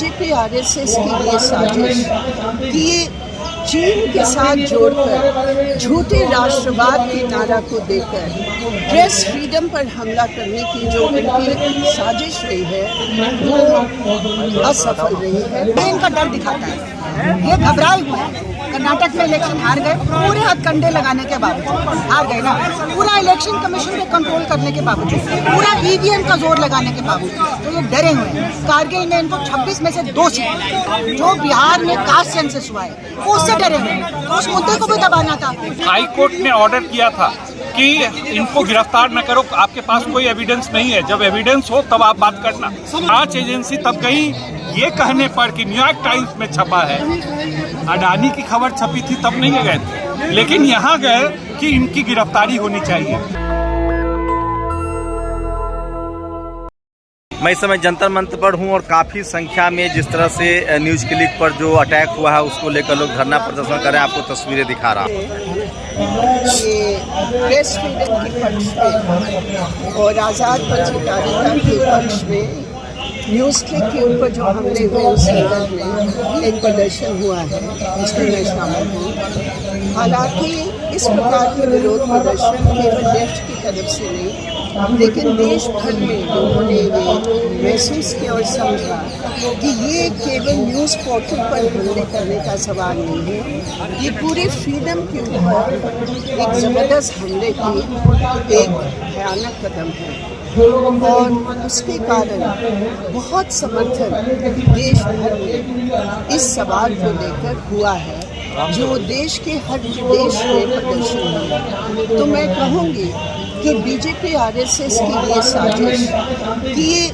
BJP RSS की ये साजिश कि ये चीन के साथ जोड़कर झूठे राष्ट्रवाद के नारा को देकर प्रेस फ्रीडम पर हमला करने की जो इनकी साजिश रही है वो असफल रही है। इनका डर दिखाता है, ये घबराए हुए हैं। कर्नाटक में इलेक्शन हार गए, पूरे हथकंडे लगाने के बावजूद हार गए ना, पूरा इलेक्शन कमीशन को कंट्रोल करने के बावजूद, पूरा ईवीएम का जोर लगाने के बावजूद, तो ये डरे हुए हैं। कारगिल में इनको 26 में से 2 सीट, जो बिहार में कास्ट सेंसस हुआ है उससे डरे हुए हैं, तो उस मुद्दे को भी दबाना था। हाई कोर्ट ने ऑर्डर किया था कि इनको गिरफ्तार न करो, आपके पास कोई एविडेंस नहीं है, जब एविडेंस हो तब आप बात करना। जांच एजेंसी तब गई ये कहने पर कि न्यूयॉर्क टाइम्स में छपा है, अडानी की खबर छपी थी तब नहीं गए थे, लेकिन यहाँ गए कि इनकी गिरफ्तारी होनी चाहिए। मैं इस समय जंतर मंतर पर हूँ और काफ़ी संख्या में जिस तरह से न्यूज़ क्लिक पर जो अटैक हुआ है उसको लेकर लोग धरना प्रदर्शन कर रहे हैं। आपको तस्वीरें दिखा रहा हूँ। ये प्रेस फ्रीडम के पक्ष में और आज़ाद पत्रकारिता के पक्ष में न्यूज़ क्लिक के ऊपर जो हमले हुए उस संदर्भ में एक प्रदर्शन हुआ है, जिसमें मैं शामिल हूँ। हालांकि इस प्रकार के विरोध प्रदर्शन केवल लेफ्ट की तरफ से नहीं, लेकिन देश भर में लोगों ने ये महसूस किया और समझा कि ये केवल न्यूज़ पोर्टल पर हमले करने का सवाल नहीं है, ये पूरे फ्रीडम के ऊपर एक ज़बरदस्त हमले की एक भयानक कदम है। और उसके कारण बहुत समर्थन देश भर में इस सवाल को लेकर हुआ है, जो देश के हर प्रदेश में प्रदर्शन हुआ। तो मैं कहूँगी कि बीजेपी आरएसएस की ये साजिश कि ये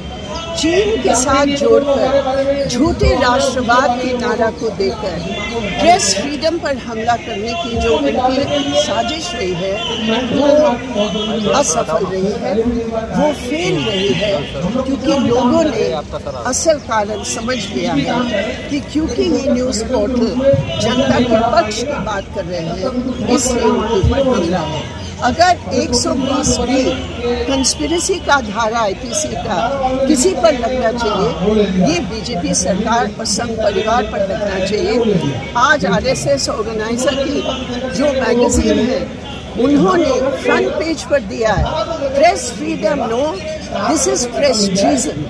चीन के साथ जोड़कर झूठे राष्ट्रवाद के नारा को देकर प्रेस फ्रीडम पर हमला करने की जो इनकी साजिश रही है वो असफल रही है, वो फेल रही है, क्योंकि लोगों ने असल कारण समझ लिया है कि क्योंकि ये न्यूज़ पोर्टल जनता के पक्ष की बात कर रहे हैं, इसलिए उनके ऊपर हमला है। अगर 120 भी कंस्पिरेसी का धारा आईपीसी का किसी पर लगना चाहिए, ये बीजेपी सरकार और संघ परिवार पर लगना चाहिए। आज आरएसएस ऑर्गेनाइजर की जो मैगजीन है उन्होंने फ्रंट पेज पर दिया है, press freedom no, this is press treason.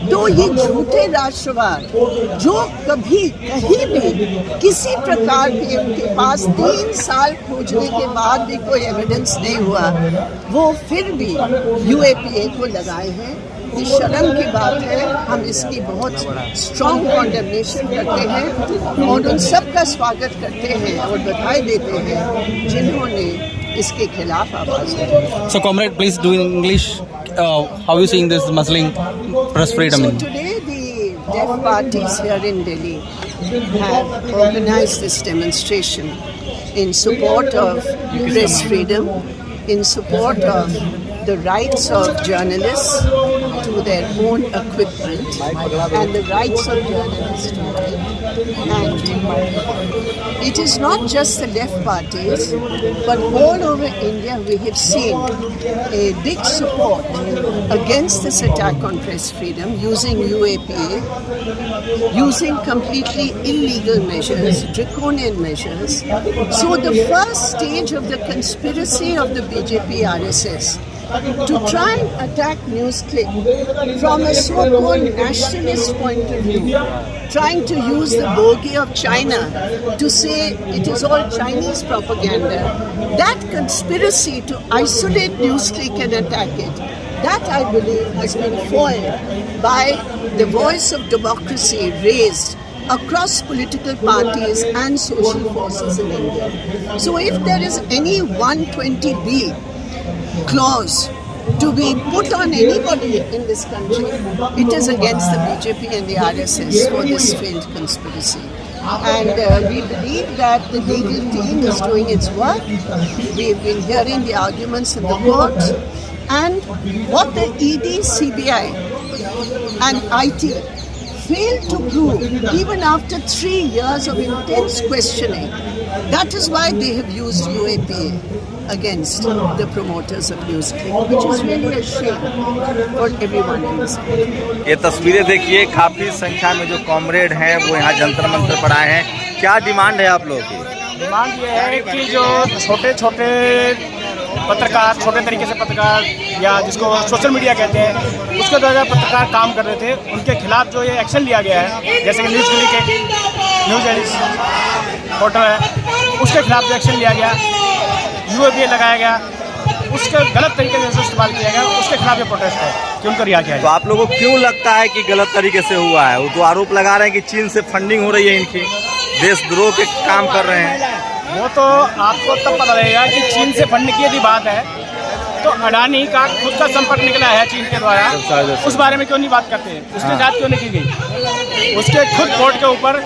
तो ये झूठे राष्ट्रवाद जो कभी कहीं भी किसी प्रकार के उनके पास 3 साल खोजने के बाद भी कोई एविडेंस नहीं हुआ, वो फिर भी यूएपीए को लगाए हैं। ये शर्म की बात है, हम इसकी बहुत स्ट्रॉन्ग कॉन्डेमनेशन करते हैं और उन सब का स्वागत करते हैं और बधाई देते हैं जिन्होंने इसके खिलाफ आवाज उठाई। So, comrade, please do in English. How you seeing this muzzling press freedom? So today the deaf parties here in Delhi have organized this demonstration in support of press freedom, in support of the rights of journalists to their own equipment and the rights of journalists to write. And it is not just the left parties, but all over India we have seen a big support against this attack on press freedom using UAPA, using completely illegal measures, draconian measures. So the first stage of the conspiracy of the BJP RSS to try and attack NewsClick from a so-called nationalist point of view, trying to use the bogey of China to say it is all Chinese propaganda. That conspiracy to isolate NewsClick and attack it, that I believe has been foiled by the voice of democracy raised across political parties and social forces in India. So if there is any 120B clause to be put on anybody in this country, it is against the BJP and the RSS for this failed conspiracy. And we believe that the legal team is doing its work. We've been hearing the arguments in the courts, and what the ED, CBI and IT failed to prove even after 3 years of intense questioning, that is why they have used UAPA. against the promoters of NewsClick, which is really a shame for everyone in this country. ये तस्वीरें देखिए, काफी संख्या में जो comrade हैं वो यहाँ जंतर मंतर पर आए हैं। क्या डिमांड है आप लोगों की? डिमांड ये है कि जो छोटे छोटे पत्रकार, छोटे तरीके से पत्रकार या जिसको सोशल मीडिया कहते हैं, उसके द्वारा पत्रकार काम कर रहे थे, उनके खिलाफ जो ये एक्शन लिया गया है, जैसे कि न्यूज़ क्लिक एक न्यूज़ एजेंसी पोर्टल है, उसके खिलाफ जो एक्शन लिया गया, UAPA लगाया गया, उसके गलत तरीके से इस्तेमाल किया गया, उसके खिलाफ ये प्रोटेस्ट है कि उनको रिहा किया तो जाए। आप लोगों को क्यों लगता है कि गलत तरीके से हुआ है? वो तो आरोप लगा रहे हैं कि चीन से फंडिंग हो रही है, इनकी देशद्रोह के काम कर रहे हैं। वो तो आपको तब पता लगेगा कि चीन से फंडिंग की यदि बात है तो अडानी का खुद का संपर्क निकला है चीन के द्वारा, उस बारे में क्यों नहीं बात करते? उसकी जांच क्यों नहीं की गई? उसके खुद पोर्ट के ऊपर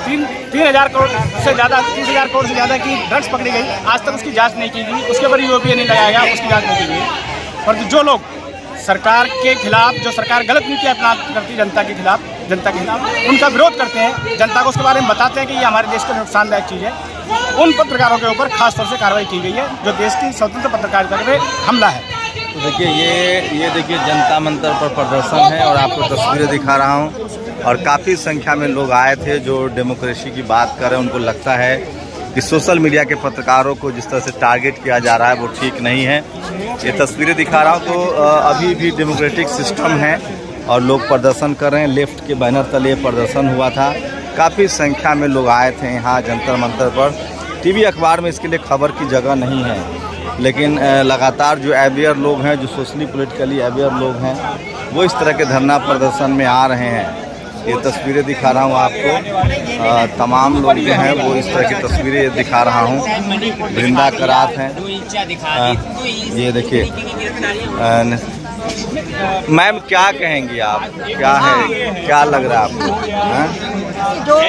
3,000 करोड़ से ज़्यादा, 30,000 करोड़ से ज़्यादा की ड्रग्स पकड़ी गई, आज तक उसकी जांच नहीं की गई, उसके ऊपर UAPA नहीं लगाया गया, उसकी जांच नहीं की गई। पर जो लोग सरकार के खिलाफ, जो सरकार गलत नीति अपना करती है जनता के खिलाफ, उनका विरोध करते हैं, जनता को उसके बारे में बताते हैं कि ये हमारे देश को नुकसानदायक चीज़ है, उन पत्रकारों के ऊपर खास तौर से कार्रवाई की गई है, जो देश की स्वतंत्र पत्रकारिता पे हमला है। तो देखिए, ये देखिए जनता मंतर पर प्रदर्शन है और आपको तस्वीरें दिखा रहा हूँ, और काफ़ी संख्या में लोग आए थे जो डेमोक्रेसी की बात कर रहे हैं। उनको लगता है कि सोशल मीडिया के पत्रकारों को जिस तरह से टारगेट किया जा रहा है वो ठीक नहीं है। ये तस्वीरें दिखा रहा हूँ, तो अभी भी डेमोक्रेटिक सिस्टम है और लोग प्रदर्शन कर रहे हैं। लेफ्ट के बैनर तले प्रदर्शन हुआ था, काफ़ी संख्या में लोग आए थे यहाँ जंतर मंतर पर। टीवी अखबार में इसके लिए खबर की जगह नहीं है, लेकिन लगातार जो अवेयर लोग हैं, जो सोशली पॉलिटिकली अवेयर लोग हैं, वो इस तरह के धरना प्रदर्शन में आ रहे हैं। ये तस्वीरें दिखा रहा हूँ आपको, तमाम लोग जो हैं वो इस तरह की तस्वीरें दिखा रहा हूँ। वृंदा करात हैं, ये देखिए। मैम क्या कहेंगी आप? क्या है, क्या लग रहा है आपको? जो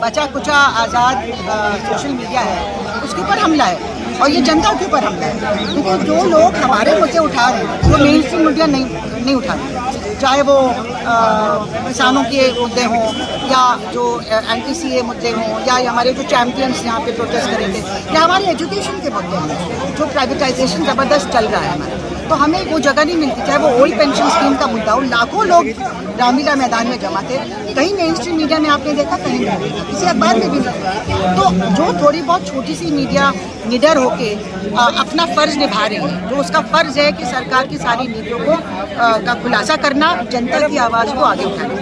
बचा कुचा आज़ाद सोशल मीडिया है, उसके ऊपर हमला है और ये जनता के ऊपर हमला है, क्योंकि जो लोग हमारे मुद्दे उठा रहे हैं वो मेन स्ट्रीम मीडिया नहीं उठा रहे, चाहे वो किसानों के मुद्दे हों या जो anti-CA मुद्दे हों या हमारे जो चैम्पियंस यहाँ पे प्रोटेस्ट करेंगे, या हमारे एजुकेशन के मुद्दे हों, जो प्राइवेटाइजेशन ज़बरदस्त चल रहा है हमारा, तो हमें वो जगह नहीं मिलती। चाहे वो ओल्ड पेंशन स्कीम का मुद्दा हो, लाखों लोग रामलीला मैदान में जमा थे, कहीं मेन स्ट्रीम मीडिया में आपने देखा, कहीं नहीं देखा, किसी अखबार में भी नहीं। तो जो थोड़ी बहुत छोटी सी मीडिया निडर होके अपना फ़र्ज़ निभा रही है, जो उसका फ़र्ज़ है कि सरकार की सारी नीतियों को का खुलासा करना, जनता की आवाज़ को आगे उठाना,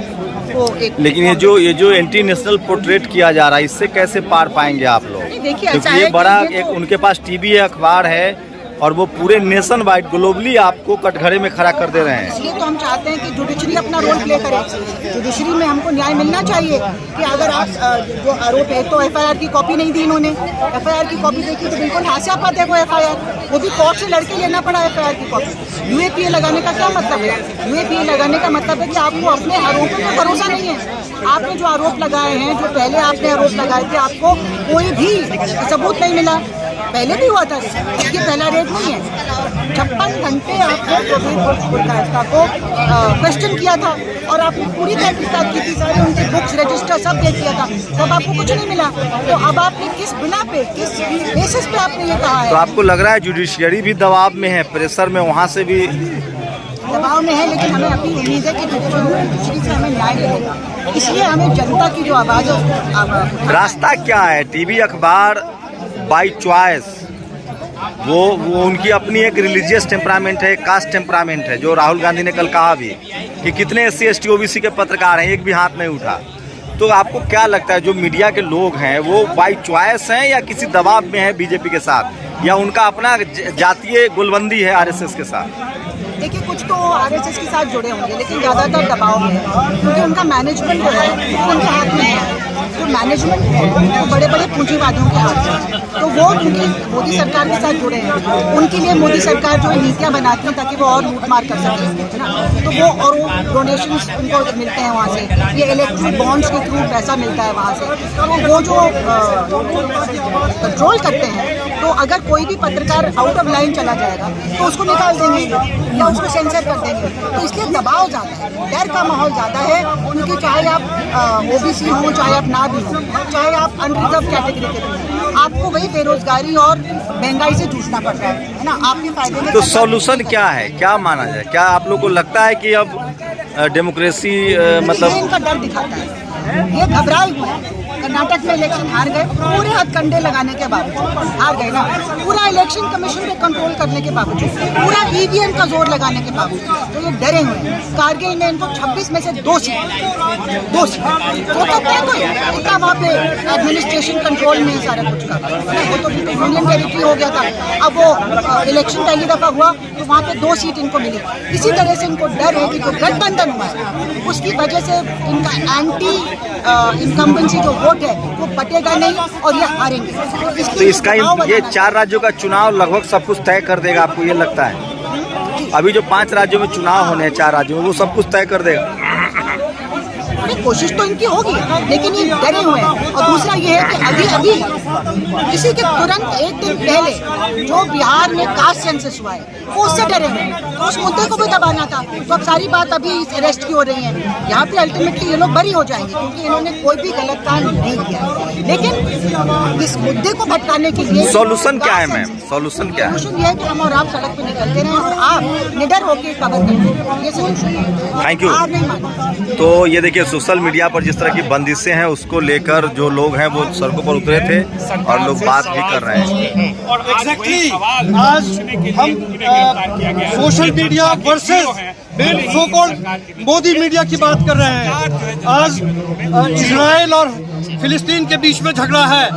वो एक। लेकिन ये जो एंटी नेशनल पोर्ट्रेट किया जा रहा है, इससे कैसे पार पाएंगे आप लोग? देखिए, क्योंकि ये बड़ा एक उनके पास टीवी है, अखबार है, और वो पूरे नेशन वाइड ग्लोबली आपको कटघरे में खड़ा कर दे रहे हैं। इसलिए तो हम चाहते हैं कि जुडिशरी अपना रोल प्ले करे। जुडिशरी में हमको न्याय मिलना चाहिए कि अगर आप जो आरोप है, तो FIR की कॉपी नहीं दी इन्होंने, FIR की कॉपी देखी तो बिल्कुल हास्यास्पद है वो FIR, वो भी कोर्ट से लड़के लेना पड़ा FIR की कॉपी। UAPA लगाने का क्या मतलब है? UAPA लगाने का मतलब है कि आपको अपने आरोपों पर भरोसा नहीं है। आपने जो आरोप लगाए हैं, जो पहले आपने आरोप लगाए थे, आपको कोई भी सबूत नहीं मिला। पहले भी हुआ था, इसकी पहला रेट नहीं है। 56 घंटे आपने गुप्ता को क्वेश्चन किया था और आपने पूरी तहकीकात की थी, सारे उनके बुक्स, रजिस्टर सब देख लिया था, तब आपको कुछ नहीं मिला। तो अब आपने किस बिना पे, किस बेसिस पे आपने ये कहा है? तो आपको लग रहा है जुडिशियरी भी दबाव में है, प्रेशर में, वहाँ से भी दबाव में है, लेकिन हमें अपनी उम्मीद है कि जुडिशरी से हमें न्याय मिलेगा। इसलिए हमें जनता की जो आवाज़ है, रास्ता क्या है? टीवी अखबार बाय चॉइस, वो उनकी अपनी एक रिलीजियस टेम्परामेंट है, कास्ट टेम्परामेंट है, जो राहुल गांधी ने कल कहा भी कि कितने SC ST OBC के पत्रकार हैं, एक भी हाथ नहीं उठा। तो आपको क्या लगता है, जो मीडिया के लोग हैं वो बाय चॉइस हैं या किसी दबाव में है बीजेपी के साथ, या उनका अपना जातीय गोलबंदी है RSS के साथ? देखिए, कुछ तो RSS के साथ जुड़े होंगे, लेकिन ज़्यादातर दबाव में है, क्योंकि उनका मैनेजमेंट जो है उनके हाथ में है। जो मैनेजमेंट है वो बड़े बड़े पूंजीवादियों के हाथ में, तो वो क्योंकि मोदी सरकार के साथ जुड़े हैं, उनके लिए मोदी सरकार जो नीतियाँ बनाती है ताकि वो और लूटमार कर सके, है ना, तो वो और वो डोनेशंस उनको मिलते हैं वहाँ से, ये इलेक्ट्रिक बॉन्ड्स के थ्रू पैसा मिलता है वहाँ से, तो वो जो कंट्रोल करते हैं। तो अगर कोई भी पत्रकार आउट ऑफ लाइन चला जाएगा तो उसको निकाल देंगे या उसको सेंसर कर देंगे। तो इसलिए दबाव ज़्यादा है, डर का माहौल ज़्यादा है, क्योंकि चाहे आप OBC हों, चाहे आप ना भी हो, चाहे आप अनरिजर्व कैटेगरी के भी हो, आपको वही बेरोजगारी और महंगाई से जूझना पड़ रहा है ना। आपके फायदे में तो सॉल्यूशन क्या है, क्या माना जाए? क्या आप लोग को लगता है कि अब डेमोक्रेसी मतलब इनका डर दिखाता है, ये घबराए हुए हैं। कर्नाटक में इलेक्शन हार गए, पूरे हथकंडे लगाने के बावजूद हार गए ना, पूरा इलेक्शन कमीशन पे कंट्रोल करने के बावजूद, पूरा ईवीएम का जोर लगाने के बावजूद, तो ये डरे हुए हैं। कारगिल में इनको 26 में से 2 सीट वो तो क्या कोई इतना वहाँ पे एडमिनिस्ट्रेशन कंट्रोल में सारा कुछ का, वो तो यूनियन टेरिटरी हो गया था। अब वो इलेक्शन पहली दफा हुआ तो वहाँ पे 2 सीट इनको मिली। इसी तरह से इनको डर है कि जो गठबंधन हुआ है उसकी वजह से इनका एंटी इनकम्बेंसी जो वोट है वो बटेगा नहीं और ये हारेंगे। तो इसका ये 4 राज्यों का चुनाव लगभग सब कुछ तय कर देगा, आपको ये लगता है? अभी जो 5 राज्यों में चुनाव होने हैं, 4 राज्यों में, वो सब कुछ तय कर देगा? कोशिश तो इनकी होगी, लेकिन ये डरे हुए हैं। और दूसरा ये है कि अभी इसी के तुरंत एक दिन पहले जो बिहार में कास्ट सेंसस हुआ है वो उससे डरे हुए हैं, तो उस मुद्दे को भी दबाना था। तो अब सारी बात अभी इस अरेस्ट की हो रही है, यहाँ पे अल्टीमेटली ये लोग बरी हो जाएंगे क्योंकि इन्होंने कोई भी गलत काम नहीं किया। लेकिन इस मुद्दे को भटकाने के लिए सॉल्यूशन क्या है मैम? सॉल्यूशन क्या है? सॉल्यूशन ये है कि हम और आप सड़क पे निकलते रहें और आप निडर होकर कवर करें, ये सॉल्यूशन है। Thank you. हार नहीं मानना। तो ये देखिए, सोशल मीडिया पर जिस तरह की बंदिशें हैं उसको लेकर जो लोग हैं वो सड़कों पर उतरे थे और लोग बात भी कर रहे हैं। और एग्जैक्टली आज हम social media versus so called Modi media की बात कर रहे हैं। आज इजराइल और फिलिस्तीन के बीच में झगड़ा है,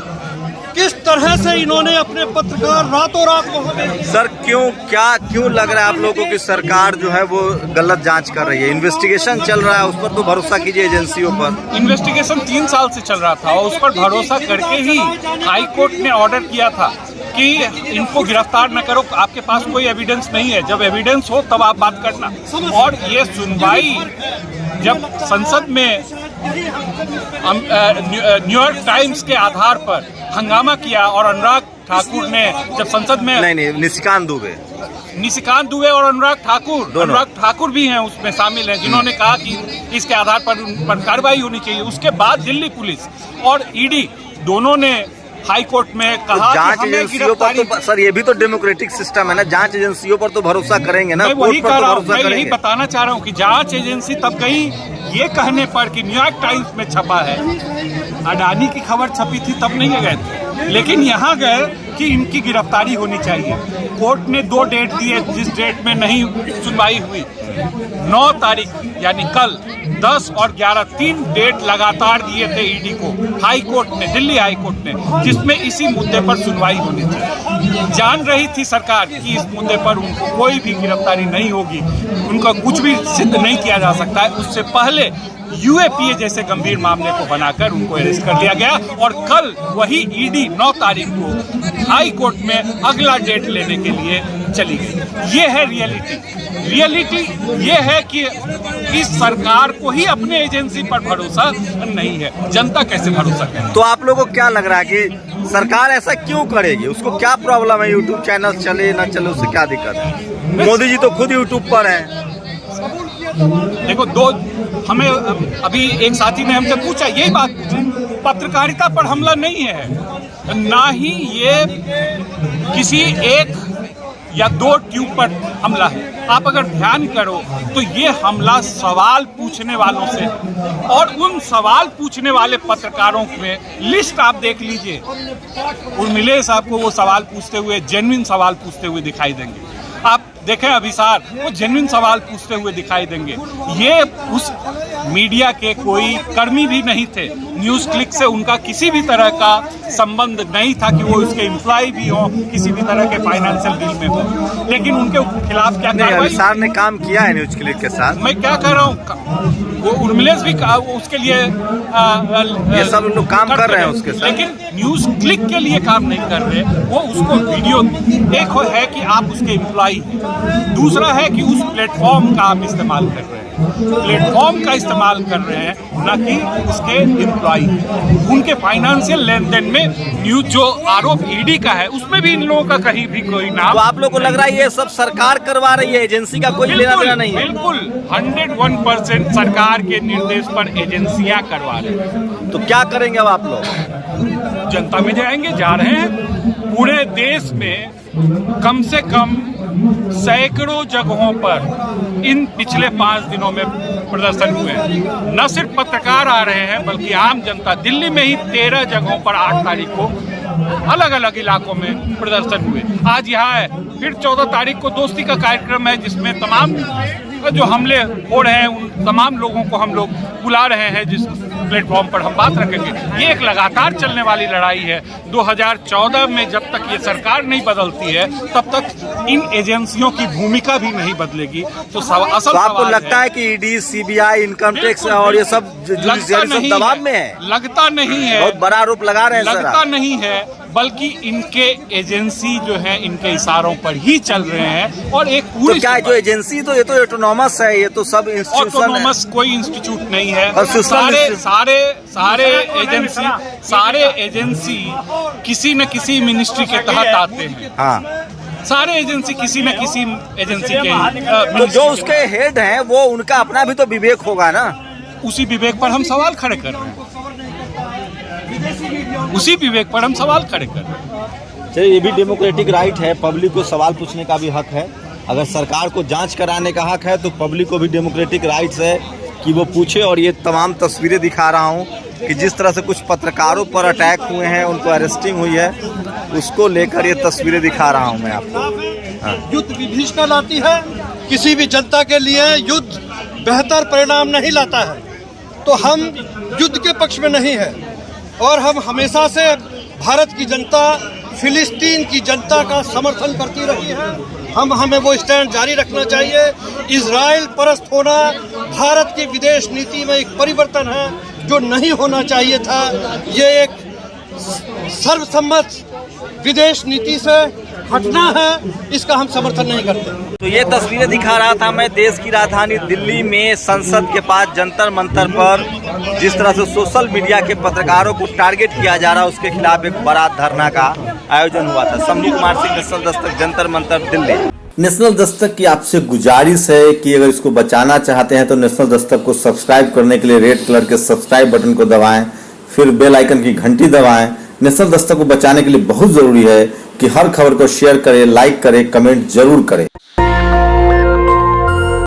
किस तरह से इन्होंने अपने पत्रकार रातों रात वहां। सर क्यों लग रहा है आप लोगों को कि सरकार जो है वो गलत जांच कर रही है? इन्वेस्टिगेशन चल रहा है, उस पर तो भरोसा कीजिए एजेंसियों पर। इन्वेस्टिगेशन 3 साल से चल रहा था और उस पर भरोसा करके ही हाई कोर्ट ने ऑर्डर किया था कि इनको गिरफ्तार न करो, आपके पास कोई एविडेंस नहीं है, जब एविडेंस हो तब आप बात करना। और ये सुनवाई जब संसद में न्यूयॉर्क टाइम्स के आधार पर हंगामा किया और अनुराग ठाकुर ने जब संसद में नहीं निशिकांत दुबे और अनुराग ठाकुर भी हैं उसमें शामिल हैं, जिन्होंने कहा कि इसके आधार पर उन पर कार्रवाई होनी चाहिए। उसके बाद दिल्ली पुलिस और ईडी दोनों ने हाई कोर्ट में कहा जांच एजेंसियों पर तो सर ये भी तो डेमोक्रेटिक सिस्टम है ना, जांच एजेंसियों पर तो भरोसा करेंगे ना, कोर्ट पर तो भरोसा करेंगे। यही बताना चाह रहा हूँ कि जांच एजेंसी तब गई ये कहने पर कि न्यूयॉर्क टाइम्स में छपा है, अडानी की खबर छपी थी तब नहीं गए थे, लेकिन यहाँ गए कि इनकी गिरफ्तारी होनी चाहिए। कोर्ट ने 2 डेट दिए, जिस डेट में नहीं सुनवाई हुई 9 तारीख यानी कल, 10 और 11 3 डेट लगातार दिए थे ईडी को हाई कोर्ट ने, दिल्ली हाई कोर्ट ने, जिसमें इसी मुद्दे पर सुनवाई होनी थी। जान रही थी सरकार कि इस मुद्दे पर उनको कोई भी गिरफ्तारी नहीं होगी, उनका कुछ भी सिद्ध नहीं किया जा सकता है। उससे पहले यूएपीए जैसे गंभीर मामले को बनाकर उनको अरेस्ट कर लिया गया और कल वही ईडी 9 तारीख को हाई कोर्ट में अगला डेट लेने के लिए चली गई। ये है रियलिटी ये है कि इस सरकार को ही अपने एजेंसी पर भरोसा नहीं है, जनता कैसे भरोसा करे? तो आप लोगों को क्या लग रहा है कि सरकार ऐसा क्यों करेगी? उसको क्या प्रॉब्लम है? यूट्यूब चैनल चले ना चले उससे क्या दिक्कत है? मोदी जी तो खुद यूट्यूब पर हैं। देखो हमें अभी एक साथी ने हमसे पूछा, यही बात पूछी, पत्रकारिता पर हमला नहीं है, ना ही ये किसी एक या 2 ट्यूब पर हमला है। आप अगर ध्यान करो तो ये हमला सवाल पूछने वालों से, और उन सवाल पूछने वाले पत्रकारों में लिस्ट आप देख लीजिए, उर्मिलेश आपको वो सवाल पूछते हुए, जेन्युइन सवाल पूछते हुए दिखाई देंगे। आप देखें अभिसार, वो जेन्युइन सवाल पूछते हुए दिखाई देंगे। ये उस मीडिया के कोई कर्मी भी नहीं थे, न्यूज़ क्लिक से उनका किसी भी तरह का संबंध नहीं था कि वो उसके एम्प्लॉय भी हो, किसी भी तरह के फाइनेंशियल डील में हो, लेकिन उनके खिलाफ क्या कार्रवाई? अभिसार ने काम किया है न्यूज़ क्लिक के साथ। मैं क्या कह रहा हूँ, वो उर्मिलेश भी उसके लिए ये सब लोग काम कर रहे हैं उसके साथ, लेकिन न्यूज़ क्लिक के लिए काम नहीं कर रहे। वो उसको वीडियो, एक है कि आप उसके एम्प्लॉय, दूसरा है कि उस प्लेटफॉर्म का आप इस्तेमाल कर रहे हैं। प्लेटफॉर्म का इस्तेमाल कर रहे हैं, न कि उसके एम्प्लॉई। उनके फाइनेंशियल लेन देन में न्यूज जो आरोप ईडी का है उसमें भी इन लोगों का कहीं भी कोई नाम। तो आप लोग को लग रहा है ये सब सरकार करवा रही है, एजेंसी का कोई लेना देना नहीं है? बिल्कुल 101% सरकार के निर्देश पर एजेंसियां करवा रही हैं। तो क्या करेंगे अब आप लोग? जनता में जाएंगे, जा रहे हैं। पूरे देश में कम से कम सैकड़ों जगहों पर इन पिछले 5 दिनों में प्रदर्शन हुए हैं। न सिर्फ पत्रकार आ रहे हैं बल्कि आम जनता। दिल्ली में ही 13 जगहों पर 8 तारीख को अलग अलग इलाकों में प्रदर्शन हुए। आज यहाँ है, फिर 14 तारीख को दोस्ती का कार्यक्रम है जिसमें तमाम जो हमले हो रहे हैं उन तमाम लोगों को हम लोग बुला रहे हैं, जिस प्लेटफॉर्म पर हम बात रखेंगे। ये एक लगातार चलने वाली लड़ाई है। 2014 में जब तक ये सरकार नहीं बदलती है तब तक इन एजेंसियों की भूमिका भी नहीं बदलेगी। तो असल तो आपको लगता है कि ईडी, सीबीआई, इनकम टैक्स और ये सब जुडिशियरी सब दबाव में है? लगता नहीं है, बहुत बड़ा आरोप लगा रहे हैं। लगता नहीं है, बल्कि इनके एजेंसी जो है इनके इशारों पर ही चल रहे हैं। और एक पूरी तो क्या जो एजेंसी, तो ये तो ऑटोनॉमस है, ये तो सब इंस्टीट्यूशन है। ऑटोनॉमस कोई इंस्टीट्यूट नहीं है। और सारे एजेंसी किसी न किसी मिनिस्ट्री के तहत आते हैं। हाँ, सारे एजेंसी किसी न किसी एजेंसी के तो जो उसके हेड हैं वो उनका अपना भी तो विवेक होगा ना। उसी विवेक पर हम सवाल खड़े कर रहे हैं। उसी विवेक पर हम सवाल खड़े कर रहे हैं। चलिए, ये भी डेमोक्रेटिक राइट है, पब्लिक को सवाल पूछने का भी हक है। अगर सरकार को जांच कराने का हक है तो पब्लिक को भी डेमोक्रेटिक राइट्स है कि वो पूछे। और ये तमाम तस्वीरें दिखा रहा हूँ कि जिस तरह से कुछ पत्रकारों पर अटैक हुए हैं, उनको अरेस्टिंग हुई है, उसको लेकर ये तस्वीरें दिखा रहा हूँ मैं आपको। हाँ। युद्ध विभीषण लाती है, किसी भी जनता के लिए युद्ध बेहतर परिणाम नहीं लाता है। तो हम युद्ध के पक्ष में नहीं है और हम हमेशा से भारत की जनता, फिलिस्तीन की जनता का समर्थन करती रही है। हमें वो स्टैंड जारी रखना चाहिए। इजराइल परस्त होना भारत की विदेश नीति में एक परिवर्तन है जो नहीं होना चाहिए था। ये एक सर्वसम्मत विदेश नीति से हटना है, इसका हम समर्थन नहीं करते। तो ये तस्वीरें दिखा रहा था मैं देश की राजधानी दिल्ली में संसद के पास जंतर मंतर पर जिस तरह से सोशल मीडिया के पत्रकारों को टारगेट किया जा रहा है, उसके खिलाफ एक बड़ा धरना का आयोजन हुआ था। शंभू कुमार सिंह, नेशनल दस्तक, जंतर मंतर, दिल्ली। नेशनल दस्तक की आपसे गुजारिश है कि अगर इसको बचाना चाहते हैं तो नेशनल दस्तक को सब्सक्राइब करने के लिए रेड कलर के सब्सक्राइब बटन को दबाएं, फिर बेल आइकन की घंटी दबाएं। नेशनल दस्तक को बचाने के लिए बहुत जरूरी है कि हर खबर को शेयर करें, लाइक करें, कमेंट जरूर करें।